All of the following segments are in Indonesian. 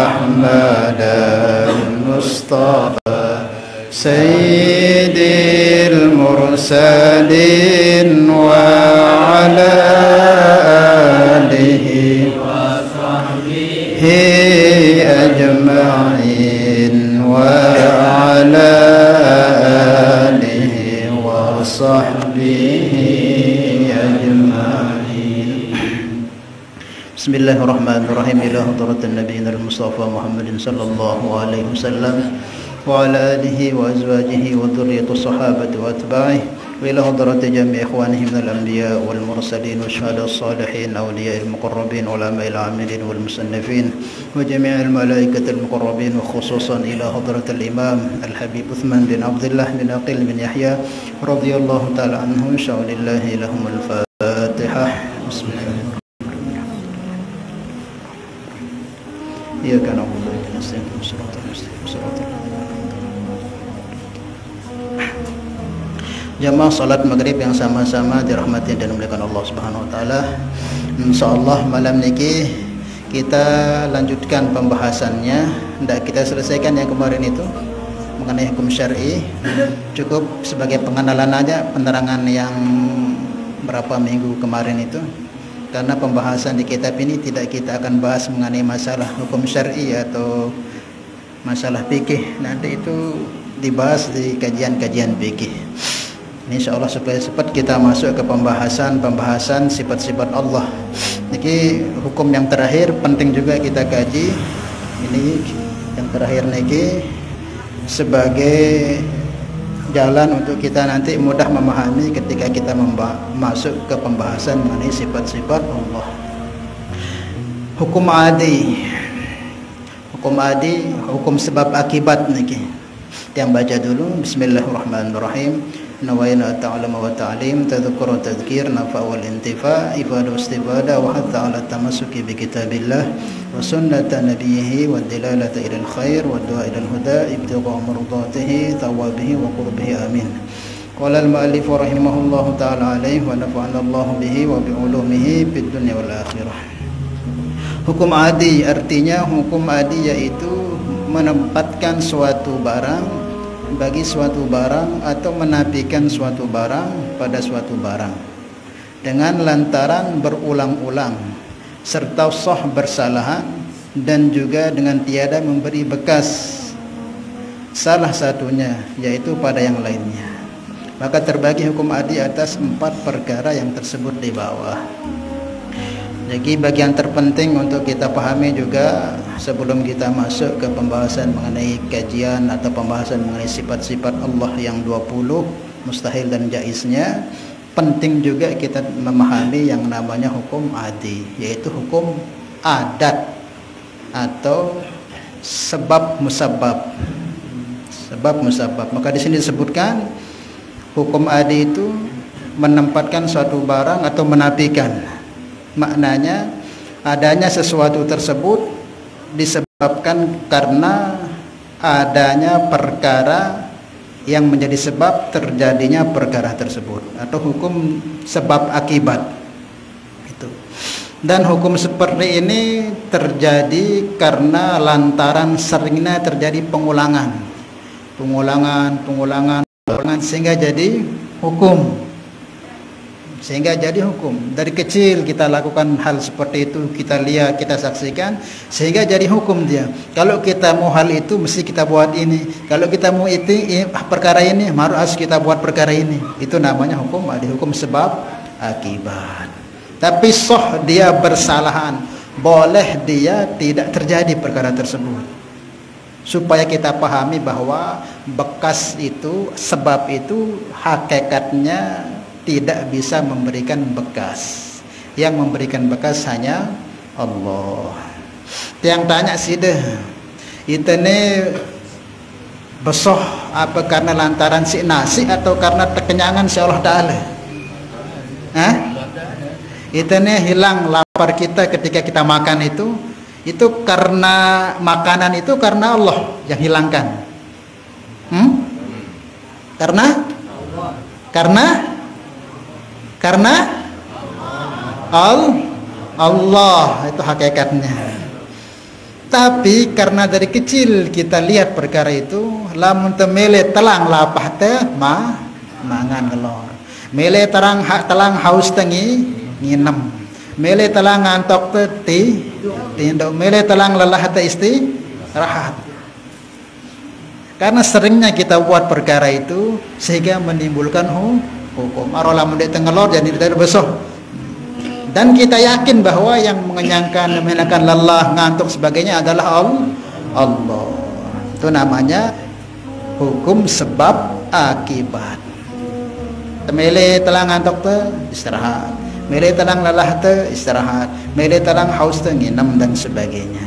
أحمد المصطفى سيد المرسلين وعلى آله وصحبه أجمعين وعلى آله وصحبه أجمعين. بسم الله الرحمن الرحيم. إلى حضرة النبي المصطفى محمد صلى الله عليه وسلم وعلى آله وأزواجه وذرية الصحابة وأتباعه وإلى حضرة جميع إخوانه من الأنبياء والمرسلين والشهداء الصالحين أولياء المقربين علماء العاملين والمصنفين وجميع الملائكة المقربين وخصوصا إلى حضرة الإمام الحبيب عثمان بن عبد الله بن عقيل بن يحيى رضي الله تعالى عنه. إن شاء الله لهم الفاتحة. بسم الله الرحمن الرحيم. إياك نعبد وإياك نستعين اهدنا الصراط المستقيم صراط Jamaah salat maghrib yang sama-sama dirahmati dan dimuliakan Allah Subhanahu wa taala. Insyaallah malam niki kita lanjutkan pembahasannya. Ndak kita selesaikan yang kemarin itu mengenai hukum syar'i. Cukup sebagai pengenalan aja penerangan yang berapa minggu kemarin itu. Karena pembahasan di kitab ini tidak kita akan bahas mengenai masalah hukum syar'i atau masalah fikih. Nanti itu dibahas di kajian-kajian fikih. Insyaallah supaya cepat kita masuk ke pembahasan sifat-sifat Allah. Niki hukum yang terakhir penting juga kita kaji. Ini yang terakhir niki sebagai jalan untuk kita nanti mudah memahami ketika kita masuk ke pembahasan mengenai sifat-sifat Allah. Hukum adi. Hukum sebab akibat niki. Yang baca dulu Bismillahirrahmanirrahim. Nawayna ta'alum wa ta'lim tadhkur wa tadhkir nafa wal intifa ifada istifada wa hatta ala tamassuki bi kitabillah wa sunnata nabiyhi wa dilalata ila al khair wa du'a ila al huda ibtigha mardatihi thawabihi wa qurbihi amin. Qala al mu'allif rahimahullahu ta'ala alaihi wa nafa'ana Allah bihi wa bi ulumihi fid dunya wal akhirah. Hukum adi artinya hukum adi yaitu menempatkan suatu barang bagi suatu barang atau menafikan suatu barang pada suatu barang dengan lantaran berulang-ulang serta sah bersalahan dan juga dengan tiada memberi bekas salah satunya yaitu pada yang lainnya. Maka terbagi hukum adi atas 4 perkara yang tersebut di bawah. Jadi bagian terpenting untuk kita pahami juga sebelum kita masuk ke pembahasan mengenai kajian atau pembahasan mengenai sifat-sifat Allah yang 20 mustahil dan jaiznya, penting juga kita memahami yang namanya hukum adi, yaitu hukum adat atau sebab musabab. Maka di sini disebutkan hukum adi itu menempatkan suatu barang atau menafikan. Maknanya adanya sesuatu tersebut disebabkan karena adanya perkara yang menjadi sebab terjadinya perkara tersebut, atau hukum sebab akibat itu. Dan hukum seperti ini terjadi karena lantaran seringnya terjadi pengulangan sehingga jadi hukum. Dari kecil kita lakukan hal seperti itu, kita lihat, kita saksikan, sehingga jadi hukum dia. Kalau kita mau hal itu mesti kita buat ini, kalau kita mau itu perkara ini harus kita buat perkara ini. Itu namanya hukum adi, hukum sebab akibat. Tapi dia bersalahan, boleh dia tidak terjadi perkara tersebut, supaya kita pahami bahwa bekas itu, sebab itu hakikatnya tidak bisa memberikan bekas. Yang memberikan bekas hanya Allah. Yang tanya sih deh, itu nih besoh apa karena lantaran si nasi atau karena kekenyangan si Allah Ta'ala? Itu nih hilang lapar kita ketika kita makan itu karena makanan itu karena Allah yang hilangkan. Karena Allah itu hakikatnya. Tapi karena dari kecil kita lihat perkara itu, lamun temele telang lapah teh mangan ngelor. Mele telang haus tengi nginem. Mele telang ngantok teh tindok. Mele telang lelah teh istirahat. Karena seringnya kita buat perkara itu sehingga menimbulkan hukum. Arolah mendek tengelor jadi dari besok. Dan kita yakin bahwa yang mengenyangkan, menghilangkan lelah, ngantuk sebagainya adalah Allah. Itu namanya hukum sebab akibat. Temele telang ngantuk te istirahat. Mele telang lelah te istirahat. Mele telang haus te nginam dan sebagainya.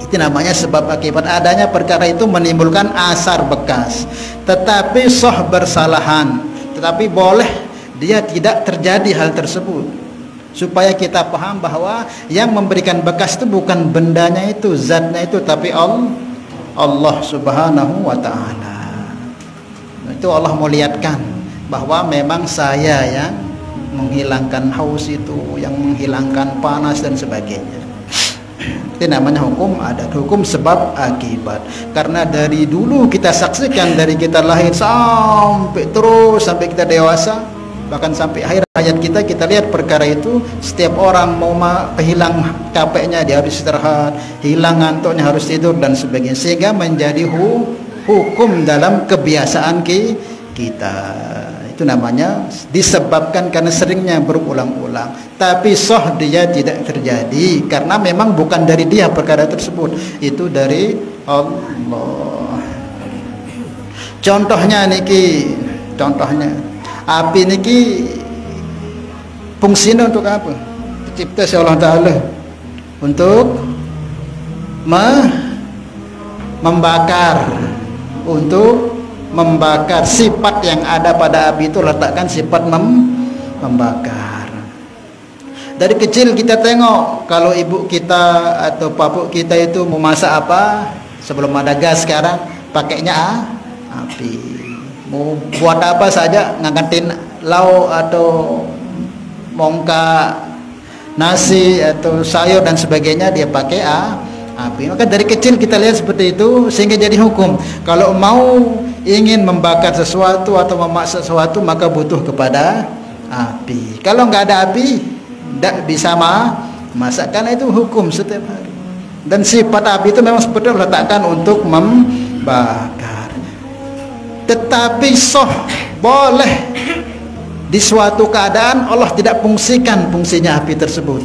Itu namanya sebab akibat. Adanya perkara itu menimbulkan asar bekas. Tetapi sah bersalahan. Tetapi boleh dia tidak terjadi hal tersebut. Supaya kita paham bahwa yang memberikan bekas itu bukan bendanya itu, zatnya itu, tapi Allah Subhanahu wa ta'ala. Itu Allah mau lihatkan bahwa memang saya yang menghilangkan haus itu, yang menghilangkan panas dan sebagainya. Itu namanya hukum adat, hukum sebab akibat. Karena dari dulu kita saksikan, dari kita lahir sampai kita dewasa, bahkan sampai akhir hayat kita lihat perkara itu. Setiap orang mau hilang capeknya dia harus istirahat, hilang ngantuknya harus tidur dan sebagainya, sehingga menjadi hukum dalam kebiasaan kita. Itu namanya disebabkan karena seringnya berulang-ulang. Tapi sah dia tidak terjadi karena memang bukan dari dia perkara tersebut, itu dari Allah. Contohnya api niki fungsinya untuk apa? Dicipta oleh Allah Ta'ala untuk membakar, untuk membakar. Sifat yang ada pada api itu letakkan sifat membakar. Dari kecil kita tengok kalau ibu kita atau bapak kita itu mau masak apa, sebelum ada gas sekarang pakainya api. Mau buat apa saja, ngangkatin lauk atau mongka nasi atau sayur dan sebagainya, dia pakai api. Maka dari kecil kita lihat seperti itu sehingga jadi hukum. Kalau mau ingin membakar sesuatu atau memasak sesuatu maka butuh kepada api. Kalau nggak ada api tidak bisa masak, karena itu hukum setiap hari. Dan sifat api itu memang seperti letakkan untuk membakar. Tetapi boleh di suatu keadaan Allah tidak fungsikan fungsinya api tersebut.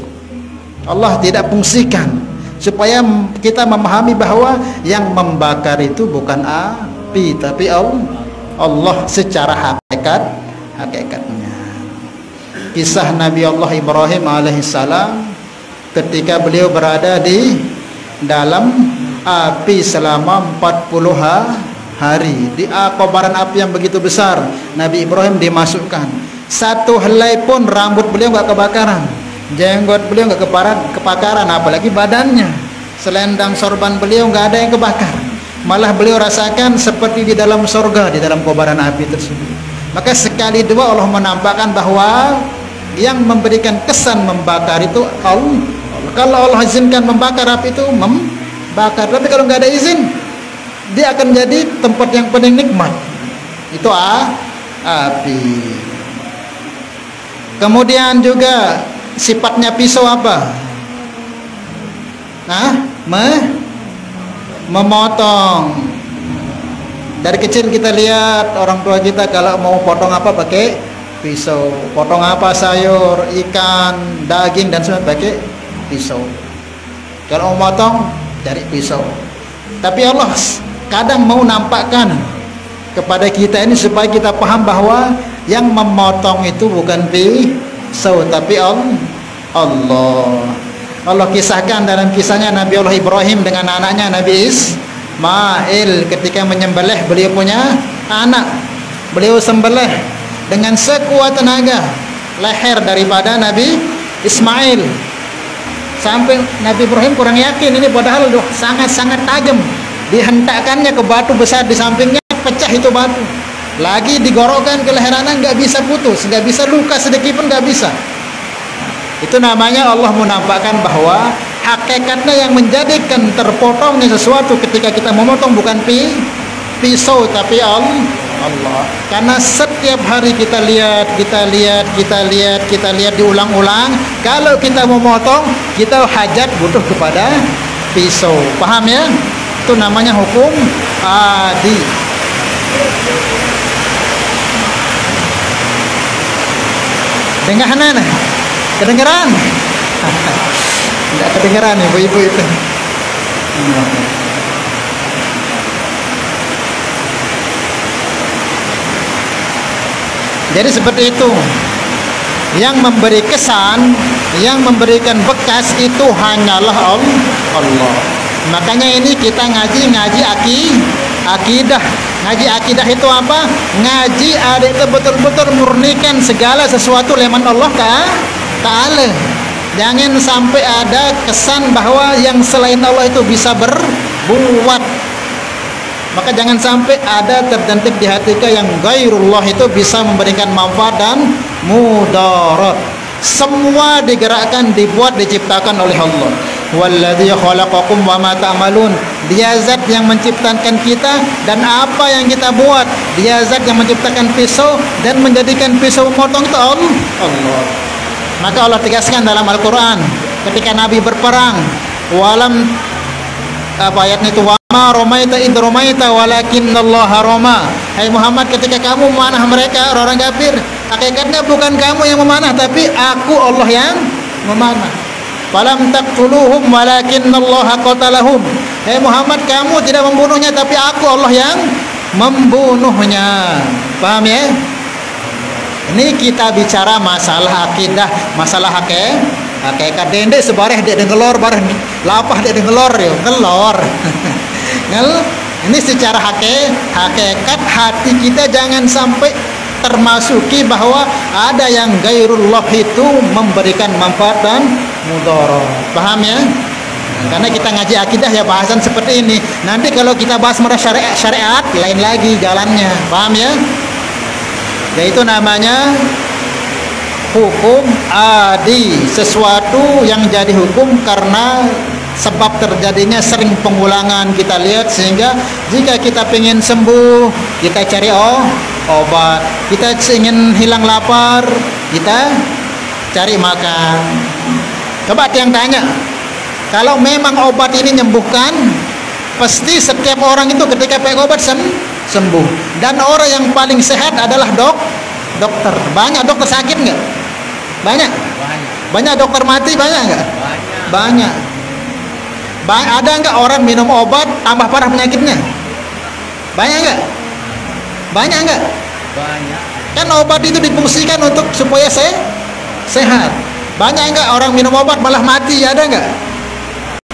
Allah tidak fungsikan, supaya kita memahami bahwa yang membakar itu bukan api tapi Allah secara hakikatnya. Kisah Nabi Allah Ibrahim alaihissalam ketika beliau berada di dalam api selama 40 hari di kobaran api yang begitu besar. Nabi Ibrahim dimasukkan, satu helai pun rambut beliau nggak kebakaran, jenggot beliau nggak kebakaran, apalagi badannya. Selendang sorban beliau nggak ada yang kebakar, malah beliau rasakan seperti di dalam sorga, di dalam kobaran api tersebut. Maka sekali dua Allah menampakkan bahwa yang memberikan kesan membakar itu Allah. Kalau Allah izinkan membakar api itu membakar, tapi kalau nggak ada izin dia akan jadi tempat yang paling nikmat, itu api. Kemudian juga sifatnya pisau apa? Memotong. Dari kecil kita lihat orang tua kita kalau mau potong apa pakai pisau, potong apa sayur, ikan, daging dan sebagainya pakai pisau. Kalau mau potong dari pisau. Tapi Allah kadang mau nampakkan kepada kita ini supaya kita paham bahwa yang memotong itu bukan pisau tapi Allah. Allah kisahkan dalam kisahnya Nabi Allah Ibrahim dengan anaknya Nabi Ismail ketika menyembelih beliau punya anak. Beliau sembelih dengan sekuat tenaga leher daripada Nabi Ismail, sampai Nabi Ibrahim kurang yakin ini, padahal sangat-sangat tajam. Dihentakkannya ke batu besar di sampingnya, pecah itu batu. Lagi digorokkan ke leher anak, nggak bisa putus, nggak bisa luka sedikit pun nggak bisa. Itu namanya Allah menampakkan bahwa hakikatnya yang menjadikan terpotongnya sesuatu ketika kita memotong bukan pisau tapi Allah. Karena setiap hari kita lihat diulang-ulang. Kalau kita memotong, kita hajat butuh kepada pisau. Paham ya? Itu namanya hukum adi. Dengaran? Kedengeran? Tidak kedengeran ibu-ibu itu. Jadi seperti itu. Yang memberi kesan, yang memberikan bekas itu hanyalah Allah. Makanya ini kita ngaji akidah. Ngaji akidah itu apa? Ngaji ada itu betul-betul murnikan segala sesuatu leman Allah Ta'ala. Jangan sampai ada kesan bahwa yang selain Allah itu bisa berbuat. Maka jangan sampai ada terdentik di hati kita yang gairullah itu bisa memberikan manfaat dan mudarat. Semua digerakkan, dibuat, diciptakan oleh Allah. Walladzi khalaqakum wa ma ta'malun. Dia zat yang menciptakan kita dan apa yang kita buat. Dia zat yang menciptakan pisau dan menjadikan pisau memotong itu Allah. Maka Allah tegaskan dalam Al-Quran ketika Nabi berperang, walam ayatnya itu, wama romaita id romaita walakinnallaha roma. Hai Muhammad, ketika kamu memanah mereka orang kafir, hakikatnya bukan kamu yang memanah tapi aku Allah yang memanah. Falam taqtuluhum walakinnallaha qatalahum. Hai Muhammad, kamu tidak membunuhnya tapi aku Allah yang membunuhnya. Paham ya? Ini kita bicara masalah akidah, masalah hakikat. Dendek sebareh dek dengelor, bareh lapah dek dengelor yo, ngelor. Ini secara hakikat hati kita jangan sampai termasuki bahwa ada yang gairullah itu memberikan manfaat dan mudarat. Paham ya? Karena kita ngaji akidah ya bahasan seperti ini. Nanti kalau kita bahas masalah syariat lain lagi jalannya. Paham ya? Yaitu namanya hukum adi, sesuatu yang jadi hukum karena sebab terjadinya sering pengulangan kita lihat, sehingga jika kita pengen sembuh kita cari obat, kita ingin hilang lapar kita cari makan. Coba yang tanya, kalau memang obat ini menyembuhkan, pasti setiap orang itu ketika pakai obat sembuh. Dan orang yang paling sehat adalah dokter. Banyak dokter sakit nggak? Banyak dokter mati banyak nggak? Banyak. Ada nggak orang minum obat tambah parah penyakitnya? Banyak nggak? Banyak. Kan obat itu difungsikan untuk supaya sehat. Banyak nggak orang minum obat malah mati? Ada nggak?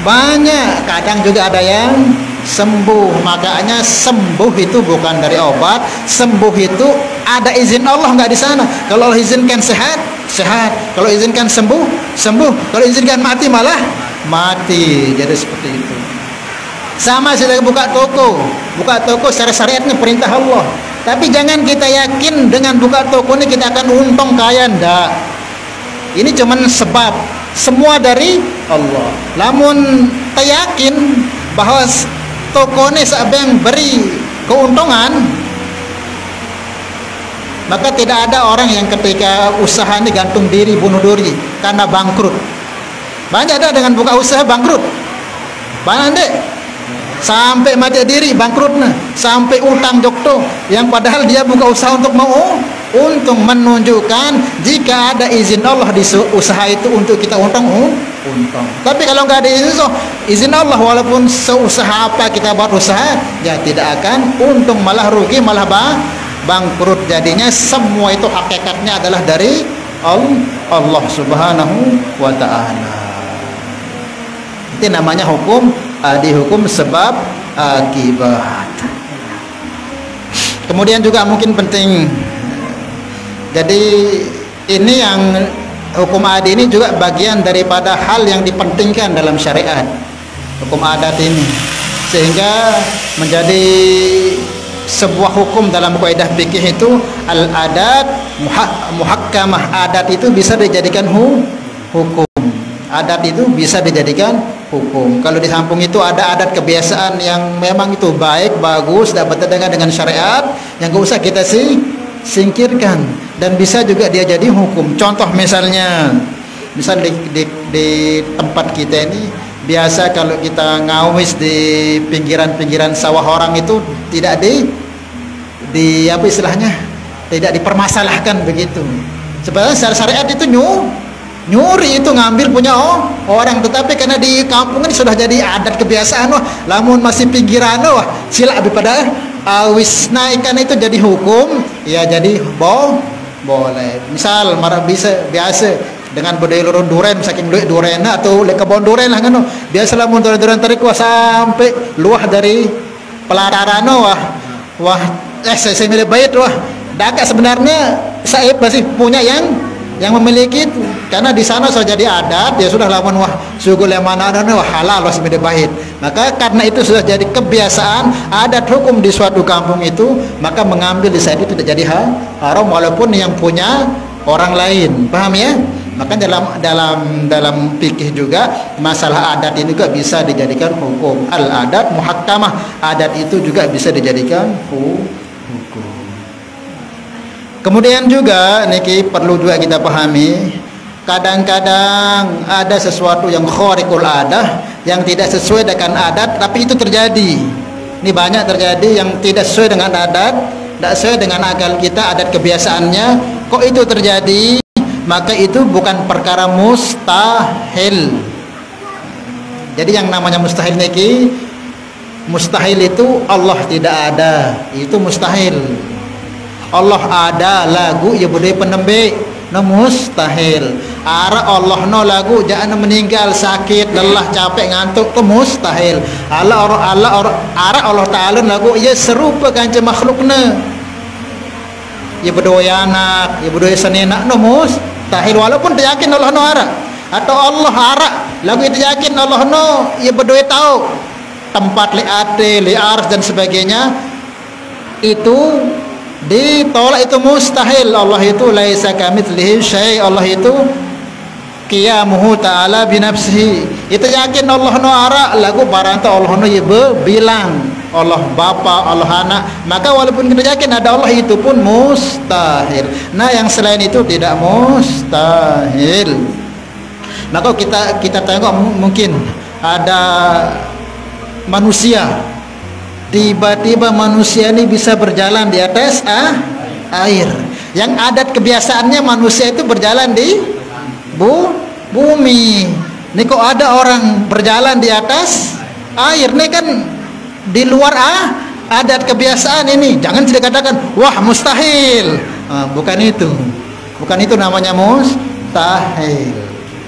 Banyak. Kadang juga ada yang sembuh. Makanya sembuh itu bukan dari obat. Sembuh itu ada izin Allah nggak di sana. Kalau Allah izinkan sehat. Kalau izinkan sembuh. Kalau izinkan mati malah mati. Jadi seperti itu. Sama seperti buka toko secara syariatnya perintah Allah. Tapi jangan kita yakin dengan buka toko ini kita akan untung kaya. Ndak. Ini cuman sebab. Semua dari Allah. Namun kita yakin bahwa toko ini yang beri keuntungan, maka tidak ada orang yang ketika usaha ini gantung diri, bunuh diri karena bangkrut. Banyak ada dengan buka usaha bangkrut. Banyak deh. Sampai mati diri bangkrutnya, sampai utang jokto yang padahal dia buka usaha untuk mau untung, menunjukkan jika ada izin Allah di usaha itu untuk kita untung. Tapi kalau nggak ada izin Allah, walaupun seusaha apa kita buat usaha, ya tidak akan untung, malah rugi, malah bangkrut. Jadinya semua itu hakikatnya adalah dari Allah Subhanahu wa ta'ala. Itu namanya hukum adi, hukum sebab akibat. Kemudian juga mungkin penting, jadi ini yang hukum adi ini juga bagian daripada hal yang dipentingkan dalam syariat, hukum adat ini, sehingga menjadi sebuah hukum dalam kaidah fikih itu al-adat muhakkamah. Adat itu bisa dijadikan hukum. adat itu bisa dijadikan hukum. Kalau di kampung itu ada adat kebiasaan yang memang itu baik, bagus, dapat bertentangan dengan syariat, yang gak usah kita singkirkan, dan bisa juga dia jadi hukum. Contoh misalnya, misal di tempat kita ini biasa kalau kita ngawis di pinggiran-pinggiran sawah orang itu tidak di apa istilahnya, tidak dipermasalahkan begitu. Sebenarnya secara syariat itu nyuri itu ngambil punya orang, tetapi karena di kampung ini sudah jadi adat kebiasaan, wah lamun masih pinggiran wah sila daripada awis naikkan itu jadi hukum, ya jadi boleh. Misal marah biasa dengan budaya lurun duren saking duit duren atau le kebon duren lah kan, biasa lamun duren tarik wah sampai luah dari pelataran wah saya milih bait wah daka sebenarnya saya masih punya yang memiliki itu, karena di sana sudah jadi adat, ya sudah lamun wah suku lemana wah halal wah sebeda bait. Maka karena itu sudah jadi kebiasaan adat hukum di suatu kampung itu, maka mengambil di saat itu tidak jadi haram walaupun yang punya orang lain. Paham ya? Maka dalam fikih juga masalah adat ini juga bisa dijadikan hukum. Al adat muhakkamah, adat itu juga bisa dijadikan hukum. Kemudian juga niki perlu juga kita pahami, kadang-kadang ada sesuatu yang khariqul adah, yang tidak sesuai dengan adat, tapi itu terjadi. Ini banyak terjadi yang tidak sesuai dengan adat, tidak sesuai dengan akal kita, adat kebiasaannya. Kok itu terjadi? Maka itu bukan perkara mustahil. Jadi yang namanya mustahil niki, mustahil itu Allah tidak ada, itu mustahil. Allah ada lagu ya budaya penembe no mustahil. Ara Allah no lagu jangan meninggal sakit lelah capek ngantuk itu mustahil. Allah Ta'ala lagu ya serupa kanca makhlukna ya berdua anak ya berdua senena no mustahil, walaupun teryakin Allah no ara atau Allah ara lagu itu yakin Allah no ya berdua tahu tempat li ars dan sebagainya, itu ditolak, itu mustahil. Allah itu laisa kamitslihi syai', Allah itu qiyamuhu ta'ala binafsihi, itu yakin Allah no ara lagu baranta Allah no ya bilang Allah bapa Allah anak, maka walaupun kita yakin ada Allah itu pun mustahil. Nah yang selain itu tidak mustahil. Maka kita tengok mungkin ada manusia, tiba-tiba manusia ini bisa berjalan di atas air. Yang adat kebiasaannya manusia itu berjalan di bumi. Ini kok ada orang berjalan di atas air? Ini kan di luar adat kebiasaan ini. Jangan tidak katakan wah mustahil. Bukan itu namanya mustahil.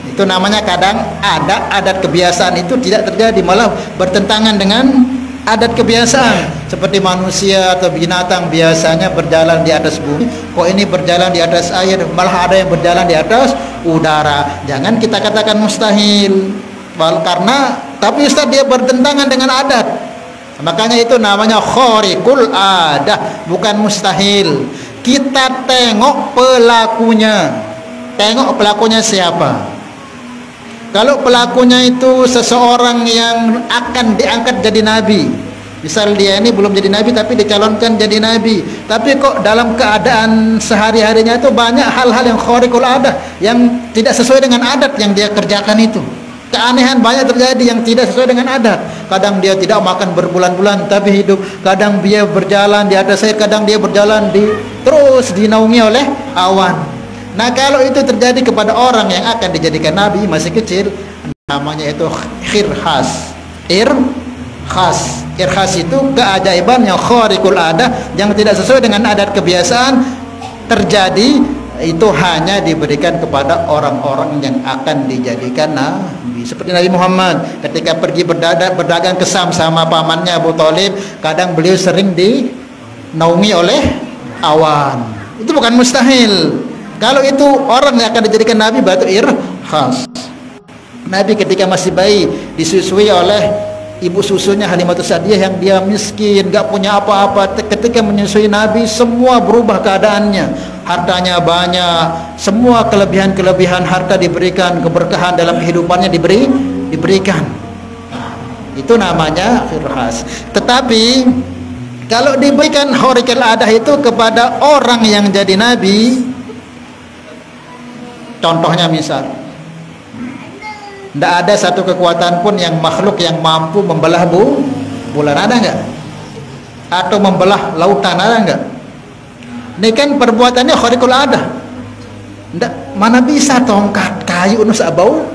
Itu namanya kadang ada adat kebiasaan itu tidak terjadi, malah bertentangan dengan adat kebiasaan. Seperti manusia atau binatang biasanya berjalan di atas bumi, kok ini berjalan di atas air, malah ada yang berjalan di atas udara. Jangan kita katakan mustahil, karena tapi Ustaz dia bertentangan dengan adat. Makanya itu namanya khariqul adah, bukan mustahil. Kita tengok pelakunya siapa. Kalau pelakunya itu seseorang yang akan diangkat jadi nabi, misal dia ini belum jadi nabi tapi dicalonkan jadi nabi, tapi kok dalam keadaan sehari-harinya itu banyak hal-hal yang khariqul adah, yang tidak sesuai dengan adat yang dia kerjakan itu. Keanehan banyak terjadi yang tidak sesuai dengan adat. Kadang dia tidak makan berbulan-bulan tapi hidup, kadang dia berjalan di atas air, kadang dia berjalan terus dinaungi oleh awan. Nah kalau itu terjadi kepada orang yang akan dijadikan nabi masih kecil, namanya itu irkhas. Irkhas itu keajaiban yang khariqul adah, yang tidak sesuai dengan adat kebiasaan terjadi, itu hanya diberikan kepada orang-orang yang akan dijadikan nabi. Seperti Nabi Muhammad ketika pergi berdagang ke Sam sama pamannya Abu Thalib, kadang beliau sering dinaungi oleh awan. Itu bukan mustahil. Kalau itu orang yang akan dijadikan nabi, batu irkhas. Nabi ketika masih bayi disusui oleh ibu susunya Halimatus Sa'diyah yang dia miskin, gak punya apa-apa. Ketika menyusui Nabi, semua berubah keadaannya. Hartanya banyak, semua kelebihan-kelebihan harta diberikan, keberkahan dalam kehidupannya diberikan. Itu namanya firhas. Tetapi kalau diberikan khariqul adah itu kepada orang yang jadi nabi, contohnya misal, tidak ada satu kekuatan pun yang makhluk yang mampu membelah bulan, ada enggak? Atau membelah lautan, ada enggak? Ini kan perbuatannya khariqul adah. Ndak, mana bisa tongkat kayu nus abau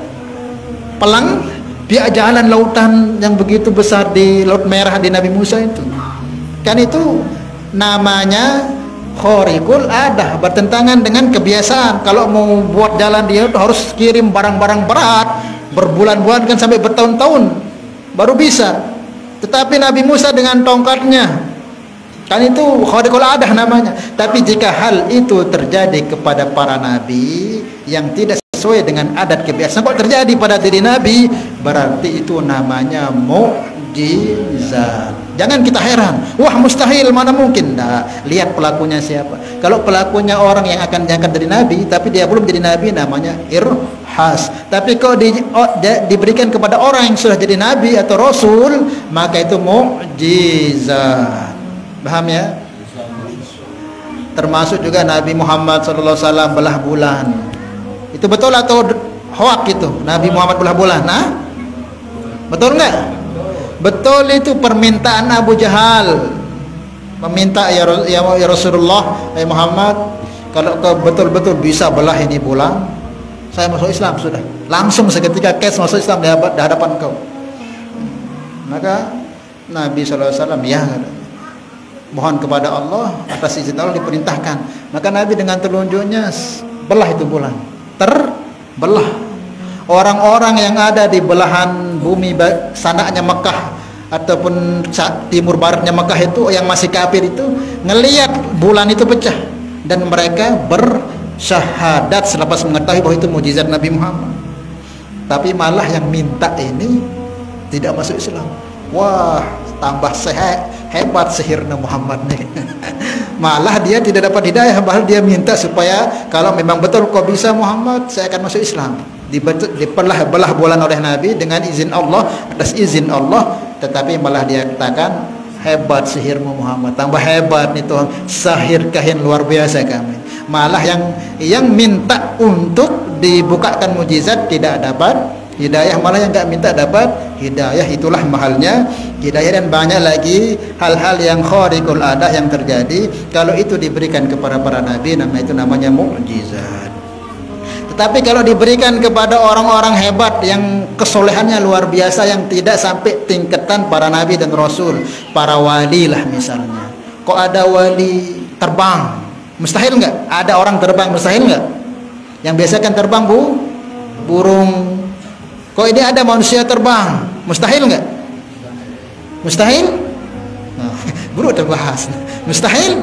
pelang dia jalan lautan yang begitu besar di Laut Merah di Nabi Musa itu. Kan itu namanya khariqul adah, bertentangan dengan kebiasaan. Kalau mau buat jalan dia itu harus kirim barang-barang berat, berbulan-bulan kan sampai bertahun-tahun baru bisa. Tetapi Nabi Musa dengan tongkatnya, kan itu khariqul adah namanya. Tapi jika hal itu terjadi kepada para nabi yang tidak sesuai dengan adat kebiasaan, kok terjadi pada diri nabi, berarti itu namanya mukjizat. Jangan kita heran, wah mustahil, mana mungkin. Nah, lihat pelakunya siapa. Kalau pelakunya orang yang akan diangkat dari nabi tapi dia belum jadi nabi, namanya irhas. Tapi kalau diberikan kepada orang yang sudah jadi nabi atau rasul, maka itu mukjizat. Paham ya? Termasuk juga Nabi Muhammad SAW belah bulan. Itu betul atau hoak itu? Nabi Muhammad belah bulan. Nah, betul enggak? Betul, itu permintaan Abu Jahal. Meminta ya Rasulullah, ya Muhammad, kalau kau betul-betul bisa belah ini bulan, saya masuk Islam sudah. Langsung seketika kes masuk Islam di hadapan kau. Maka Nabi SAW ya, mohon kepada Allah, atas izin Allah diperintahkan. Maka Nabi dengan telunjuknya belah itu bulan, terbelah. Orang-orang yang ada di belahan bumi sananya Mekah ataupun timur baratnya Mekah itu, yang masih kafir itu, ngelihat bulan itu pecah dan mereka bersyahadat selepas mengetahui bahwa itu mukjizat Nabi Muhammad. Tapi malah yang minta ini tidak masuk Islam. Wah, tambah hebat sihirnya Muhammad nih. Malah dia tidak dapat hidayah, malah dia minta supaya kalau memang betul kau bisa Muhammad, saya akan masuk Islam. Dibelah bulan oleh Nabi dengan izin Allah, atas izin Allah. Tetapi malah dia katakan, hebat sihirmu Muhammad, tambah hebat nih Tuhan, sahir kahin luar biasa kami. Malah yang minta untuk dibukakan mukjizat tidak dapat hidayah, malah yang enggak minta dapat hidayah. Itulah mahalnya hidayah. Dan banyak lagi hal-hal yang khariqul adah yang terjadi kalau itu diberikan kepada para nabi, itu namanya mukjizat. Tetapi kalau diberikan kepada orang-orang hebat yang kesolehannya luar biasa, yang tidak sampai tingkatan para nabi dan rasul, para wali lah misalnya. Kok ada wali terbang? Mustahil enggak? Ada orang terbang, mustahil enggak? Yang biasa kan terbang burung. Kok ini ada manusia terbang? Mustahil enggak? Mustahil? Nah, baru terbahas. Mustahil?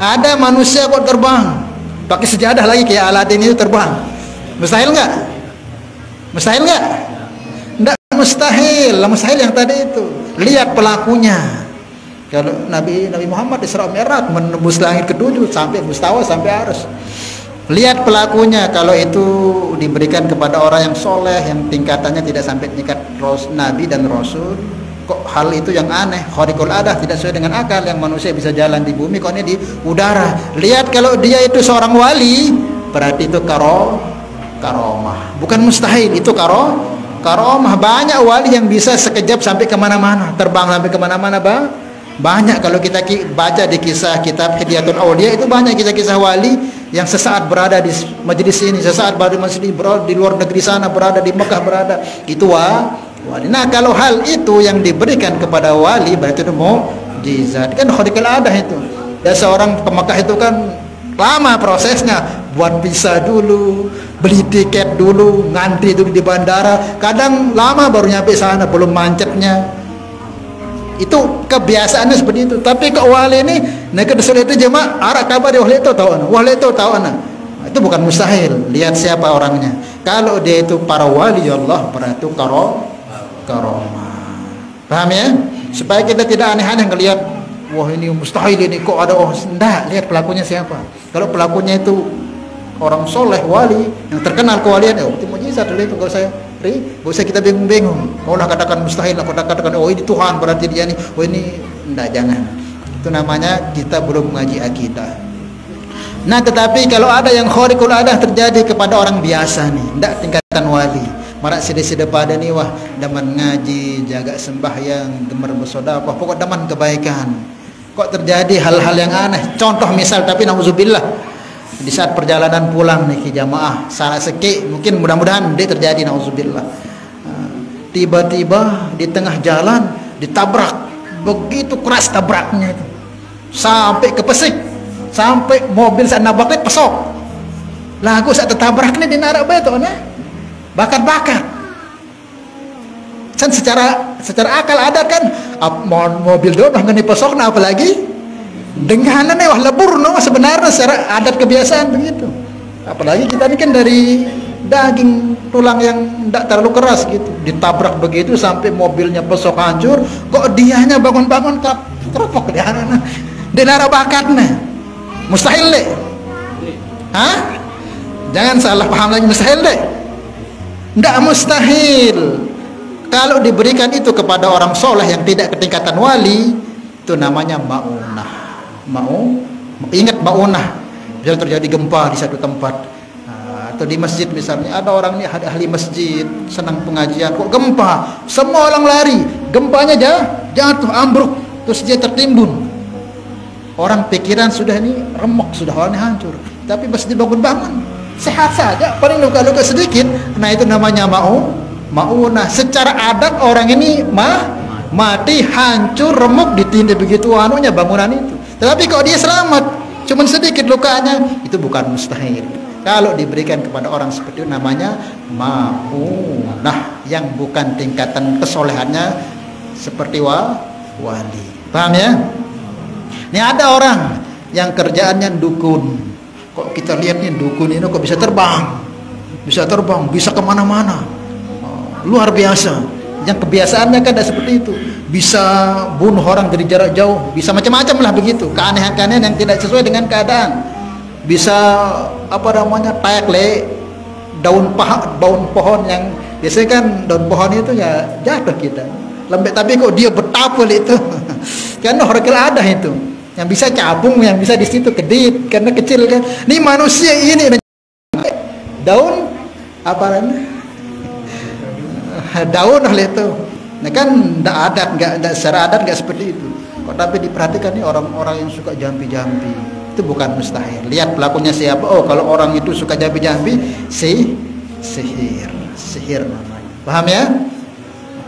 Ada manusia kok terbang? Pakai sejadah lagi kayak Aladin itu terbang. Mustahil enggak? Mustahil enggak? Enggak mustahil. Mustahil yang tadi itu. Lihat pelakunya. Kalau Nabi Muhammad Isra Mi'raj menembus langit ketujuh sampai mustawa sampai arus. Lihat pelakunya. Kalau itu diberikan kepada orang yang soleh, yang tingkatannya tidak sampai tingkat Nabi dan Rasul, kok hal itu yang aneh, khariqul adah, tidak sesuai dengan akal. Yang manusia bisa jalan di bumi, kok ini di udara. Lihat kalau dia itu seorang wali, berarti itu karomah, bukan mustahil, itu karomah. Banyak wali yang bisa sekejap sampai kemana-mana, terbang sampai kemana-mana. Banyak kalau kita baca di kisah kitab Hidayatul Auliya, itu banyak kisah-kisah wali yang sesaat berada di majelis ini, sesaat berada di masjid, berada di luar negeri sana, berada di Mekah, berada itu wali. Nah, kalau hal itu yang diberikan kepada wali, berarti itu mukjizat. Kan khariqul adah itu. Dan seorang ke Mekah itu kan lama prosesnya, buat visa dulu, beli tiket dulu, ngantri dulu di bandara. Kadang lama baru nyampe sana, belum macetnya. Itu kebiasaannya seperti itu. Tapi ke wali ini, nak kesul itu jemaah arah kabar wali itu tahu ana. Itu bukan mustahil. Lihat siapa orangnya. Kalau dia itu para wali Allah, berarti karomah. Paham ya? Supaya kita tidak aneh-aneh ngelihat, wah ini mustahil ini kok ada, oh enggak, lihat pelakunya siapa. Kalau pelakunya itu orang soleh, wali yang terkenal kewalian, oh itu mujizat itu, gak usah kita bingung-bingung. Maulah katakan mustahil, aku katakan oh ini Tuhan berarti dia ini, oh ini enggak, jangan. Itu namanya kita belum mengaji akidah. Nah, tetapi kalau ada yang khariqul adah terjadi kepada orang biasa nih, enggak tingkatan wali, marak sida-sida pada nih, wah daman ngaji, jaga sembahyang, gemar bersedekah, pokok daman kebaikan. Kok terjadi hal-hal yang aneh? Contoh misal, tapi nauzubillah, di saat perjalanan pulang nih ke jamaah, salah seki, mungkin mudah-mudahan dia terjadi, nauzubillah. Tiba-tiba di tengah jalan ditabrak, begitu keras tabraknya itu, sampai ke pesik, sampai mobil saat nabraknya pesok. Lagu saat tertabraknya di narak betul nah, bakar-bakar. Kan secara akal ada kan, mobil doang ngeni pesok, nah apalagi dengan nih wah lebur no, sebenarnya secara adat kebiasaan begitu. Apalagi kita ini kan dari daging tulang yang tidak terlalu keras gitu, ditabrak begitu sampai mobilnya pesok hancur, kok dianya bangun-bangun keropok dia anak denara bakatnya. Mustahil deh. Hah? Jangan salah paham lagi, mustahil deh. Tidak mustahil. Kalau diberikan itu kepada orang soleh yang tidak ketingkatan wali, itu namanya maunah. Ingat maunah. Bisa terjadi gempa di satu tempat, atau di masjid misalnya, ada orang ini ahli masjid, senang pengajian, kok gempa, semua orang lari, gempanya jatuh ambruk, terus dia tertimbun. Orang pikiran sudah ini remuk, sudah awalnya hancur, tapi masjid bangun-bangun, sehat saja, paling luka-luka sedikit. Nah itu namanya maunah. Secara adat orang ini mati, hancur, remuk, ditindak begitu anunya bangunan itu. Tetapi kalau dia selamat, cuman sedikit lukanya, itu bukan mustahil. Kalau diberikan kepada orang seperti itu namanya maunah, yang bukan tingkatan kesolehannya seperti wali. Paham ya? Ini ada orang yang kerjaannya dukun. Kok kita lihat nih dukun ini kok bisa terbang, bisa kemana-mana, luar biasa. Yang kebiasaannya kan ada seperti itu, bisa bunuh orang dari jarak jauh, bisa macam-macam lah begitu, keanehan-keanehan yang tidak sesuai dengan keadaan. Bisa tayak le daun pohon yang biasanya kan daun pohon itu ya jatuh kita lembek, tapi kok dia betapa itu kan orang ada itu yang bisa capung, yang bisa di situ kedip karena kecil kan. Ini manusia ini daun daun oleh itu. Nah kan enggak secara adat enggak seperti itu. Kok tapi diperhatikan nih orang-orang yang suka jampi-jampi, itu bukan mustahil. Lihat pelakunya siapa. Oh, kalau orang itu suka jampi-jampi, sihir namanya. Paham ya?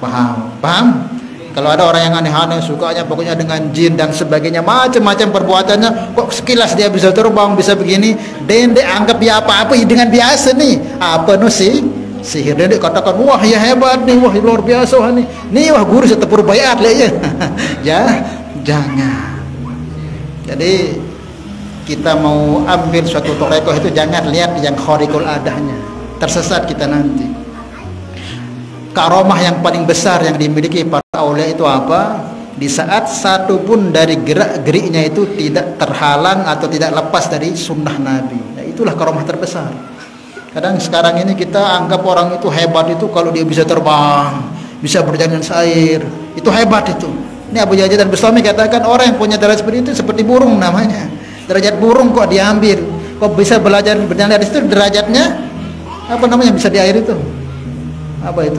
Paham? Kalau ada orang yang aneh-aneh, sukanya pokoknya dengan jin dan sebagainya, macam-macam perbuatannya, kok sekilas dia bisa terbang, bisa begini, dendek anggap dia apa-apa dengan biasa nih. Apa no sihir, dendek katakan, wah ya hebat nih, wah luar biasa nih wah guru setepur bayat lah ya. Ya, jangan. Jadi kita mau ambil suatu torekoh itu jangan lihat yang khariqul adahnya, tersesat kita nanti. Karomah yang paling besar yang dimiliki para aulia itu apa? Di saat satu pun dari gerak-geriknya itu tidak terhalang atau tidak lepas dari sunnah Nabi. Nah, itulah karomah terbesar. Kadang sekarang ini kita anggap orang itu hebat itu kalau dia bisa terbang, bisa berjalan air, itu hebat itu. Ini Abu Jajah dan Bustami katakan orang yang punya derajat seperti itu seperti burung namanya. Derajat burung kok diambil, kok bisa belajar berjalan di situ, derajatnya apa namanya, bisa di air itu. Apa itu?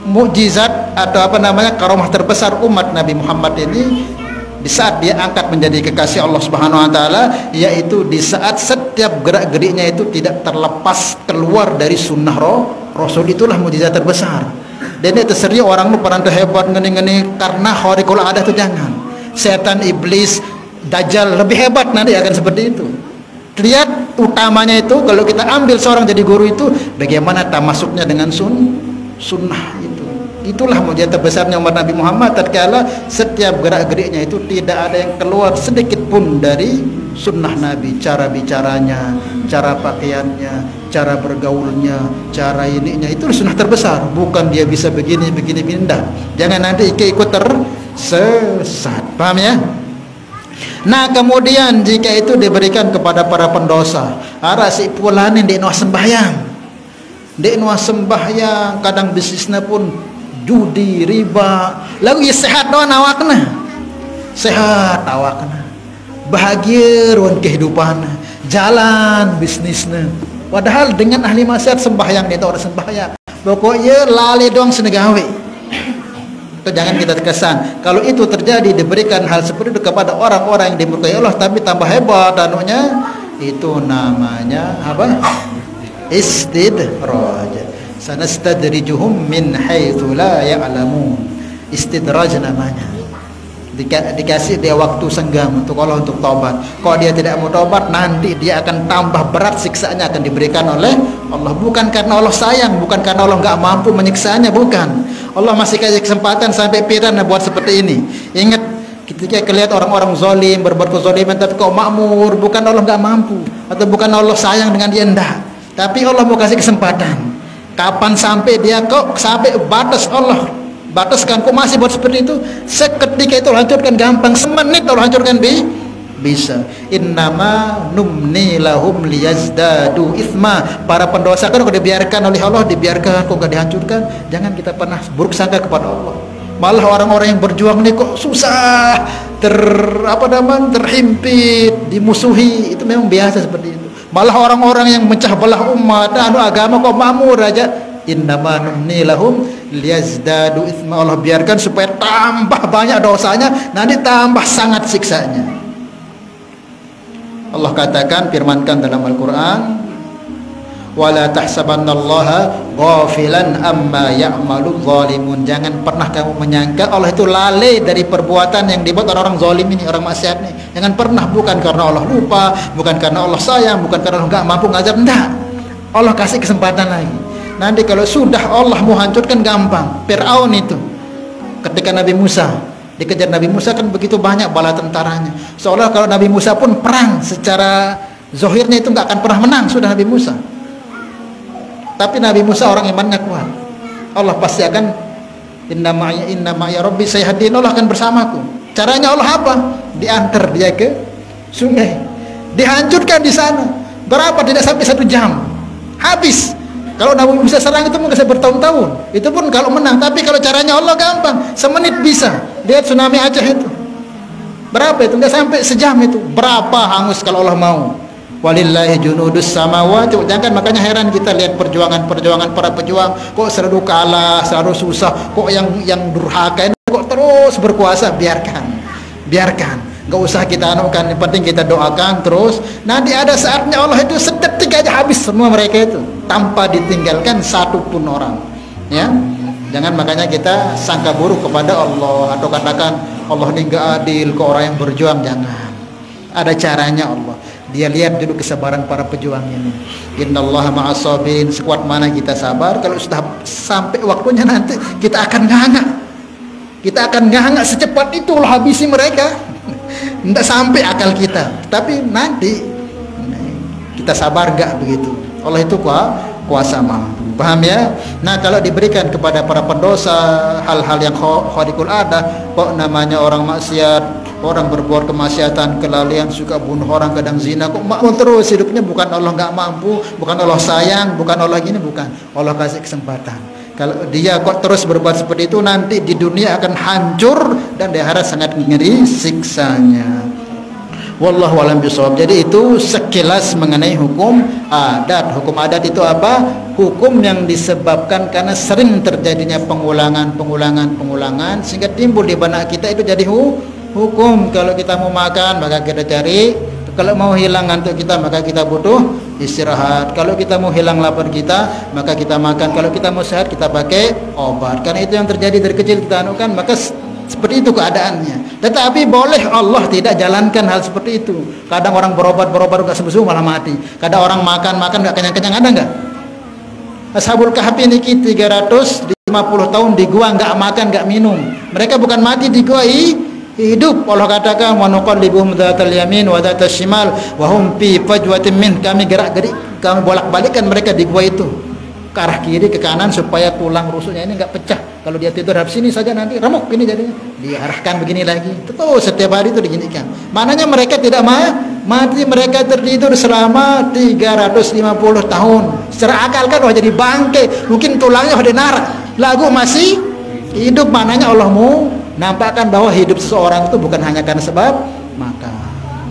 Mukjizat atau apa namanya, karomah terbesar umat Nabi Muhammad ini di saat dia angkat menjadi kekasih Allah Subhanahu wa taala, yaitu di saat setiap gerak-geriknya itu tidak terlepas keluar dari sunnah Rasul. Itulah mukjizat terbesar. Dan itu serius orang lu perantai hebat ngene-ngene karena khariqul adah itu jangan. Setan, iblis, dajjal lebih hebat nanti akan seperti itu. Lihat utamanya itu kalau kita ambil seorang jadi guru itu bagaimana tamasuknya dengan sunnah itu. Itulah mukjizat terbesarnya umat Nabi Muhammad, tatkala setiap gerak-geriknya itu tidak ada yang keluar sedikit pun dari sunnah Nabi. Cara bicaranya, cara pakaiannya, cara bergaulnya, cara ininya, itu sunnah terbesar. Bukan dia bisa begini enggak. Jangan nanti ikut tersesat. Paham ya? Nah, kemudian jika itu diberikan kepada para pendosa, ara si pulanin dek nuah sembahyang, kadang bisnisnya pun judi, riba, lalu ya sehat doang awakna, sehat awakna, bahagia ruang kehidupan, jalan bisnisnya. Padahal dengan ahli maksiat sembahyang itu orang sembahyang, pokoknya lali doang senegawe. Itu jangan kita terkesan. Kalau itu terjadi, diberikan hal seperti itu kepada orang-orang yang dimurkai Allah, tapi tambah hebat anunya, itu namanya apa? Istidraj. Sanastadrijuhum min haitsu la ya'lamun. Istidraj namanya. Dikasih dia waktu senggang untuk Allah untuk taubat. Kalau dia tidak mau taubat, nanti dia akan tambah berat siksaannya akan diberikan oleh Allah. Bukan karena Allah sayang, bukan karena Allah nggak mampu menyiksanya, bukan. Allah masih kasih kesempatan sampai piran buat seperti ini. Ingat, ketika kelihatan orang-orang zalim berbuat kezaliman tapi kau makmur, bukan Allah nggak mampu atau bukan Allah sayang dengan dia, enggak. Tapi Allah mau kasih kesempatan. Kapan sampai dia kok sampai batas Allah bataskan, kok masih buat seperti itu, seketika itu hancurkan gampang, semenit Allah hancurkan bisa. Innama numni lahum liyazdadu itsma. Para pendosa kan kok dibiarkan oleh Allah, dibiarkan kok gak dihancurkan. Jangan kita pernah buruk sangka kepada Allah. Malah orang-orang yang berjuang ini kok susah, terhimpit, dimusuhi, itu memang biasa seperti itu. Malah orang-orang yang mencah belah umat, agama kok makmur aja. Innama numni lahum liyazdadu itsma. Allah biarkan supaya tambah banyak dosanya, nanti tambah sangat siksanya. Allah katakan, firmankan dalam Al-Quran, wala tahsabannallaha ghafilan amma ya'malu zalimun. Jangan pernah kamu menyangka Allah itu lalai dari perbuatan yang dibuat orang-orang zalim ini, orang maksiat ini. Jangan pernah, bukan karena Allah lupa, bukan karena Allah sayang, bukan karena Allah enggak mampu ngazab, enggak. Allah kasih kesempatan lagi. Nanti kalau sudah Allah mau hancurkan gampang. Fir'aun itu ketika Nabi Musa dikejar, Nabi Musa kan begitu banyak bala tentaranya, seolah kalau Nabi Musa pun perang secara zahirnya itu nggak akan pernah menang sudah Nabi Musa. Tapi Nabi Musa orang imannya kuat. Allah pasti akan inna ma'a rabbi sayahdin, Allah akan bersamaku. Caranya Allah apa? Diantar dia ke sungai, dihancurkan di sana. Berapa? Tidak sampai 1 jam habis. Kalau Nabi Musa serang itu mungkin bertahun-tahun. Itu pun kalau menang. Tapi kalau caranya Allah gampang, semenit bisa. Lihat tsunami Aceh itu. Berapa itu? Enggak sampai sejam itu. Berapa hangus kalau Allah mau. Walillahi junudus samawati. Jangan makanya heran kita lihat perjuangan para pejuang. Kok selalu kalah, selalu susah. Kok yang durhaka ini kok terus berkuasa. Biarkan. Gak usah kita anukan, yang penting kita doakan terus. Nanti ada saatnya Allah itu sedetik aja habis semua mereka itu, tanpa ditinggalkan satu pun orang. Ya, jangan makanya kita sangka buruk kepada Allah atau katakan Allah ini gak adil ke orang yang berjuang. Jangan. Ada caranya Allah. Dia lihat dulu kesabaran para pejuang ini. Innallaha ma'as sabirin. Sekuat mana kita sabar, kalau sudah sampai waktunya nanti kita akan nganga secepat itu Allah habisi mereka. Tidak sampai akal kita, tapi nanti kita sabar gak begitu. Allah itu kuasa mampu. Paham ya? Nah, kalau diberikan kepada para pendosa hal-hal yang khariqul adah, kok namanya orang maksiat, orang berbuat kemaksiatan, kelalaian, suka bunuh orang, kadang zina, kok makmur terus hidupnya. Bukan Allah gak mampu, bukan Allah sayang, bukan Allah gini, bukan. Allah kasih kesempatan. Kalau dia kok terus berbuat seperti itu, nanti di dunia akan hancur dan di akhirat sangat ngeri siksanya. Wallahu a'lam bishawab. Jadi itu sekilas mengenai hukum adat. Hukum adat itu apa? Hukum yang disebabkan karena sering terjadinya pengulangan sehingga timbul di benak kita itu jadi hukum. Kalau kita mau makan maka kita cari, kalau mau hilang ngantuk kita maka kita butuh istirahat. Kalau kita mau hilang lapar kita maka kita makan. Kalau kita mau sehat kita pakai obat. Karena itu yang terjadi dari kecil kita anukan, maka seperti itu keadaannya. Tetapi boleh Allah tidak jalankan hal seperti itu. Kadang orang berobat gak sembuh malah mati. Kadang orang makan gak kenyang-kenyang, ada nggak? Ashabul Kahfi ini 350 tahun di gua, nggak makan nggak minum. Mereka bukan mati di gua, hidup. Allah katakan wa nuqallibuhum dzatal yamin wa dzatal shimal wa hum fi fajwatin min, kami gerak-gerik, kami bolak-balikkan mereka di gua itu ke arah kiri ke kanan supaya tulang rusuknya ini enggak pecah. Kalau dia tidur di sini saja nanti remuk ini jadinya. Diarahkan begini lagi. Terus setiap hari itu diginikan. Maknanya mereka tidak mati, mereka tertidur selama 350 tahun. Secara akal kan wah jadi bangke, mungkin tulangnya udah narak. Lagu masih hidup. Maknanya Allah mau nampakkan bahwa hidup seseorang itu bukan hanya karena sebab makan.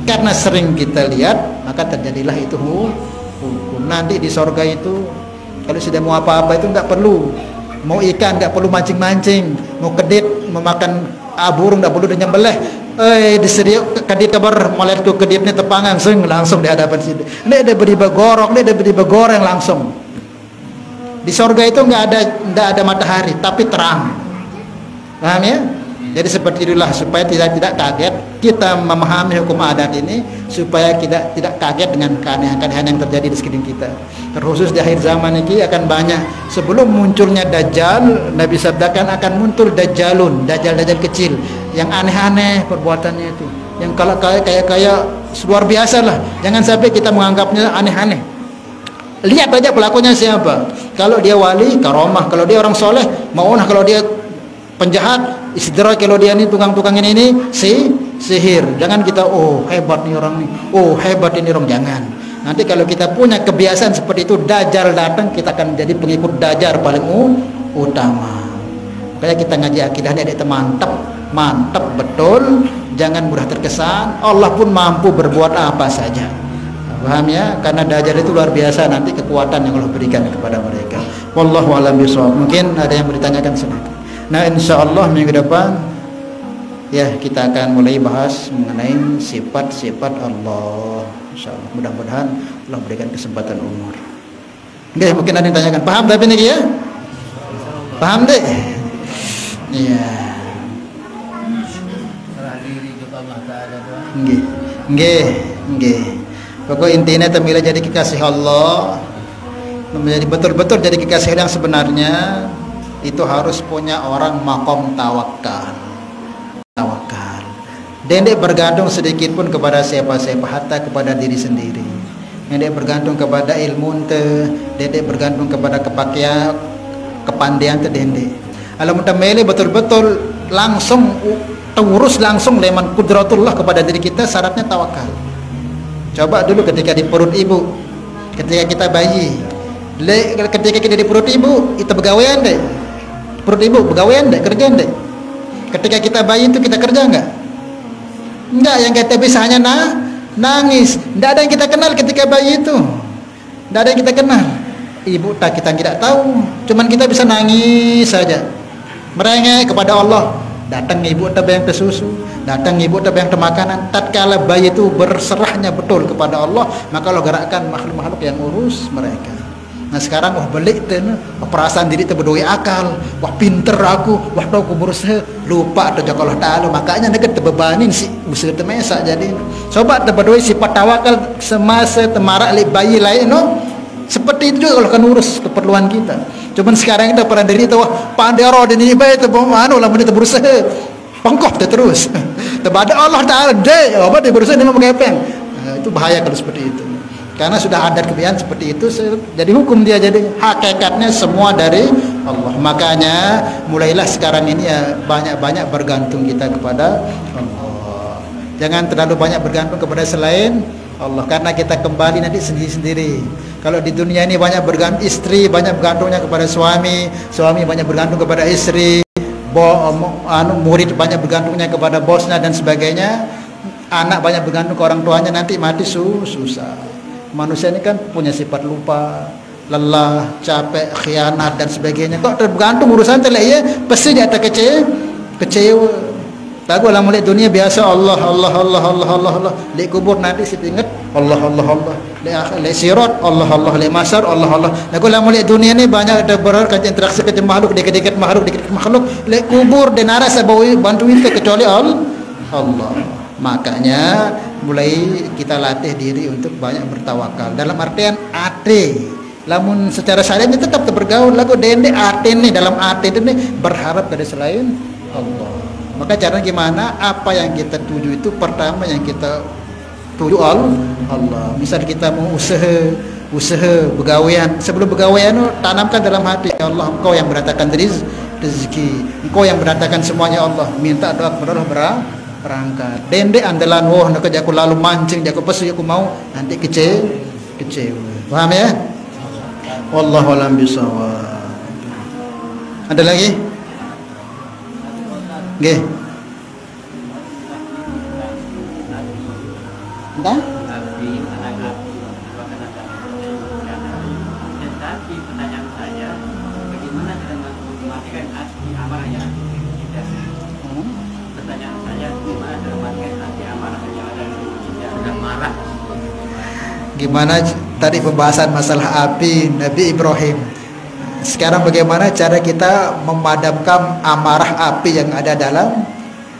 Karena sering kita lihat, maka terjadilah itu hukum. Nanti di sorga itu kalau sudah mau apa-apa itu enggak perlu, mau ikan enggak perlu mancing-mancing, mau kedit, mau makan burung enggak perlu nyembelih. Disediakan kedit kabar molet tu keditnya tepangan langsung di hadapan situ. Ini ada beriba gorok, ini ada beriba goreng langsung. Di sorga itu enggak ada matahari, tapi terang. Paham ya? Jadi seperti itulah supaya tidak kaget kita memahami hukum adat ini, supaya kita tidak kaget dengan keanehan-keanehan yang terjadi di sekeliling kita. Terkhusus di akhir zaman ini akan banyak. Sebelum munculnya Dajjal, Nabi sabdakan akan muncul Dajjalun, Dajjal kecil yang aneh-aneh perbuatannya itu, yang kalau kayak luar biasa lah. Jangan sampai kita menganggapnya aneh-aneh. Lihat aja pelakunya siapa. Kalau dia wali, karomah. Kalau dia orang soleh, maunah. Kalau dia penjahat, istidraj. Kalau dia ini tukang-tukang ini sihir. Jangan kita hebat nih orang nih, hebat ini orang. Jangan. Nanti kalau kita punya kebiasaan seperti itu, Dajjal datang, kita akan jadi pengikut Dajjal paling utama. Kayak kita ngaji akidah ini ada mantap betul. Jangan mudah terkesan. Allah pun mampu berbuat apa saja. Paham ya? Karena Dajjal itu luar biasa nanti kekuatan yang Allah berikan kepada mereka. Wallahu a'lam bishawab. Mungkin ada yang mau ditanyakan sedikit. Nah, insyaallah minggu depan ya kita akan mulai bahas mengenai sifat-sifat Allah. Insyaallah, mudah-mudahan Allah berikan kesempatan umur. Oke, mungkin ada yang tanyakan. Paham tapi ini ya? Paham deh? Iya. Serah diri kepada Allah Ta'ala doa. Nggih. Pokok intinya temila jadi kekasih Allah, menjadi betul-betul jadi kekasih yang sebenarnya. Itu harus punya orang makom tawakal. Dendek bergantung sedikit pun kepada siapa-siapa, hatta kepada diri sendiri. Dendek bergantung kepada ilmu te, dendek bergantung kepada kepandian te dendek. Kalau mutameli betul-betul langsung terurus langsung leman kudratullah kepada diri kita, syaratnya tawakal. Coba dulu ketika di perut ibu, ketika kita bayi, ketika kita di perut ibu, itu begawean deh. Perut ibu begawean deh, kerjaan deh. Ketika kita bayi itu kita kerja enggak? Enggak, yang kita bisa hanya nangis. Enggak ada yang kita kenal ketika bayi itu. Enggak ada yang kita kenal. Ibu kita tidak tahu, cuman kita bisa nangis saja. Merengek kepada Allah. Datang ibu yang tersusu, datang ibu yang termakanan. Tatkala bayi itu berserahnya betul kepada Allah, maka Allah gerakkan makhluk-makhluk yang urus mereka. Nah sekarang balik perasaan diri berdoi akal, wah pinter aku, wah tahu aku berusaha, lupa terjaga Allah Ta'ala. Makanya nak terbebanin si usaha temesa jadi. Coba berdoi sifat tawakal semasa temarak li bayi lain seperti itu kalau kan urus keperluan kita. Cuman sekarang kita pada diri itu wah pandai roh dan ini bayi lah menit berusaha pangkoh terus. Terbada Allah Ta'ala deh, apa dia berusaha dia mau kepeng. Nah, itu bahaya kalau seperti itu. Karena sudah ada kebiasaan seperti itu, jadi hukum dia, jadi hakikatnya semua dari Allah. Makanya mulailah sekarang ini ya banyak-banyak bergantung kita kepada Allah. Jangan terlalu banyak bergantung kepada selain Allah, karena kita kembali nanti sendiri-sendiri. Kalau di dunia ini banyak bergantung istri, banyak bergantungnya kepada suami, suami banyak bergantung kepada istri, murid banyak bergantungnya kepada bosnya dan sebagainya, anak banyak bergantung ke orang tuanya, nanti mati susah. Manusia ini kan punya sifat lupa, lelah, capek, khianat dan sebagainya. Kok tergantung urusan telek ya, pasti dia tak kecewa. Tahu lah mulai dunia biasa Allah. Lek kubur nanti ingat Allah. Lek sirat Allah. Lek masar Allah. Tahu lah mulai dunia ni banyak ada berinteraksi dengan makhluk, dikit-dikit makhluk. Lek kubur dan arah sabawi bantuin kecuali Allah. Makanya mulai kita latih diri untuk banyak bertawakal. Dalam artian lamun secara syariatnya tetap bergaul lagu dende ate nih, dalam ate ini berharap dari selain Allah. Maka caranya gimana? Apa yang kita tuju itu pertama yang kita tuju Allah. Misal kita mau usaha begawean, sebelum begawean tanamkan dalam hati, ya Allah, Engkau yang mendatangkan rezeki, Engkau yang mendatangkan semuanya, Allah. Minta doa kepada Allah berangkat. Dendek andalan nak aku lalu mancing, aku pesu aku mau nanti kecewa. Paham ya? Wallahu a'lam bishawab. Ada lagi? Nggih. Entah? Tapi pertanyaan saya, bagaimana cara mematikan api amarahnya? Pertanyaan saya, bagaimana cara mematikan api amarah yang ada di kita sedang marah? Gimana tadi pembahasan masalah api Nabi Ibrahim. Sekarang bagaimana cara kita memadamkan amarah api yang ada dalam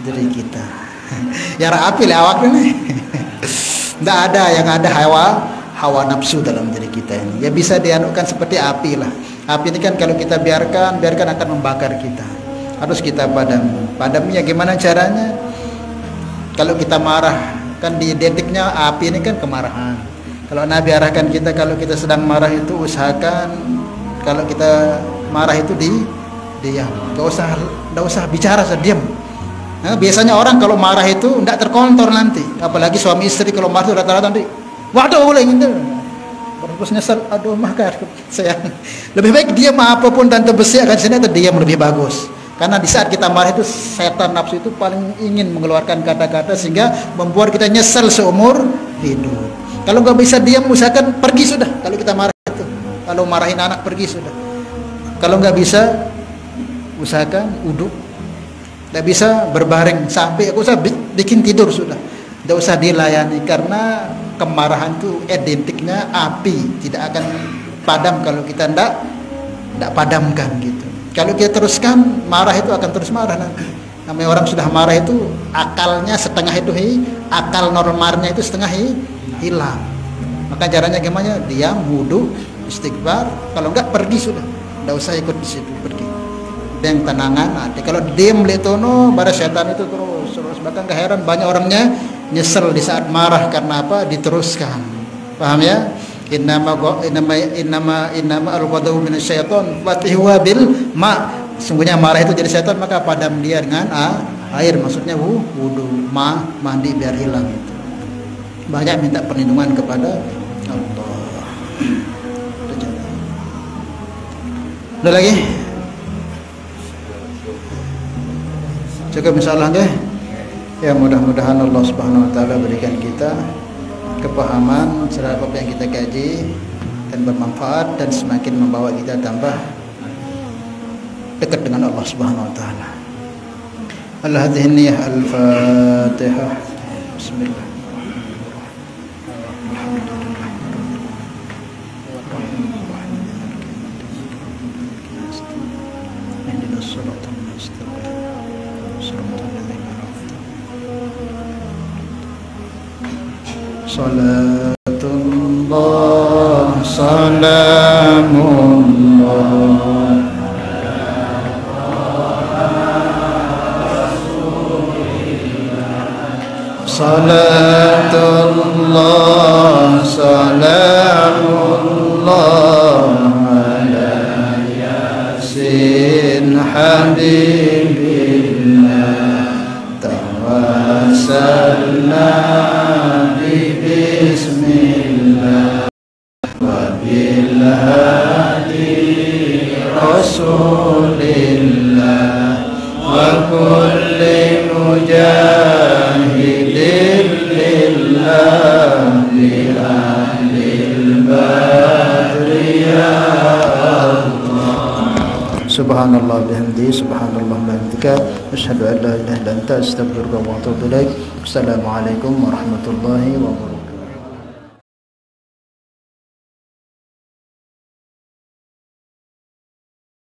diri kita? Ya api lewat ini. Tidak ada yang ada hawa nafsu dalam diri kita ini. Ya bisa dianukan seperti api lah. Api ini kan kalau kita biarkan akan membakar kita. Harus kita padamnya gimana caranya? Kalau kita marah, kan di detiknya api ini kan kemarahan. Kalau Nabi arahkan kita, kalau kita sedang marah itu usahakan, kalau kita marah itu diam. Enggak usah bicara, diam. Nah, biasanya orang kalau marah itu tidak terkontrol nanti. Apalagi suami istri kalau marah itu rata-rata nanti, waduh boleh gitu. Terus nyesel, aduh maka saya lebih baik diam, apapun tante besi akan sini atau diam lebih bagus. Karena di saat kita marah itu setan nafsu itu paling ingin mengeluarkan kata-kata sehingga membuat kita nyesel seumur hidup. Kalau nggak bisa diam, usahakan pergi sudah. Kalau kita marah itu, kalau marahin anak pergi sudah. Kalau nggak bisa, usahakan uduk. Tidak bisa berbaring sampai aku usah bikin tidur sudah. Tidak usah dilayani karena kemarahan itu identiknya api, tidak akan padam kalau kita tidak padamkan gitu. Kalau kita teruskan marah itu akan terus marah nanti. Namanya orang sudah marah itu akalnya setengah itu akal normalnya itu setengah hilang. Maka caranya gimana? Diam, wudu, istighfar. Kalau enggak pergi sudah. Tidak usah ikut di situ, pergi. Yang tenangan hati. Kalau diam letono, pada setan itu terus. Bahkan keheran banyak orangnya nyesel di saat marah karena apa? Diteruskan. Paham ya? Innama al-ghadabu minasyaiton fatihuwa bil ma. Sungguhnya marah itu jadi setan, maka padam dia dengan air, maksudnya wudu, mandi biar hilang itu. Banyak minta perlindungan kepada Allah. Ada lagi? Cukup insyaallah nggih. Ya mudah-mudahan Allah Subhanahu wa taala berikan kita kepahaman terhadap apa yang kita kaji dan bermanfaat dan semakin membawa kita tambah dekat dengan Allah Subhanahu wa taala. Al-hadhihi al-Fatihah. Bismillah. Salatullah salamullah salatullah salamullah ala yasin habibillah tawassalna bismillah wa bil hadi rasulillah wa kulli mujahidin lillah li ahlil badri ya Allah. Subhanallah bihamdi, subhanallah bihamdika, asyhadu an la ilaha illa anta, astaghfiruka wa atubu ilaik. Assalamualaikum warahmatullahi wabarakatuh.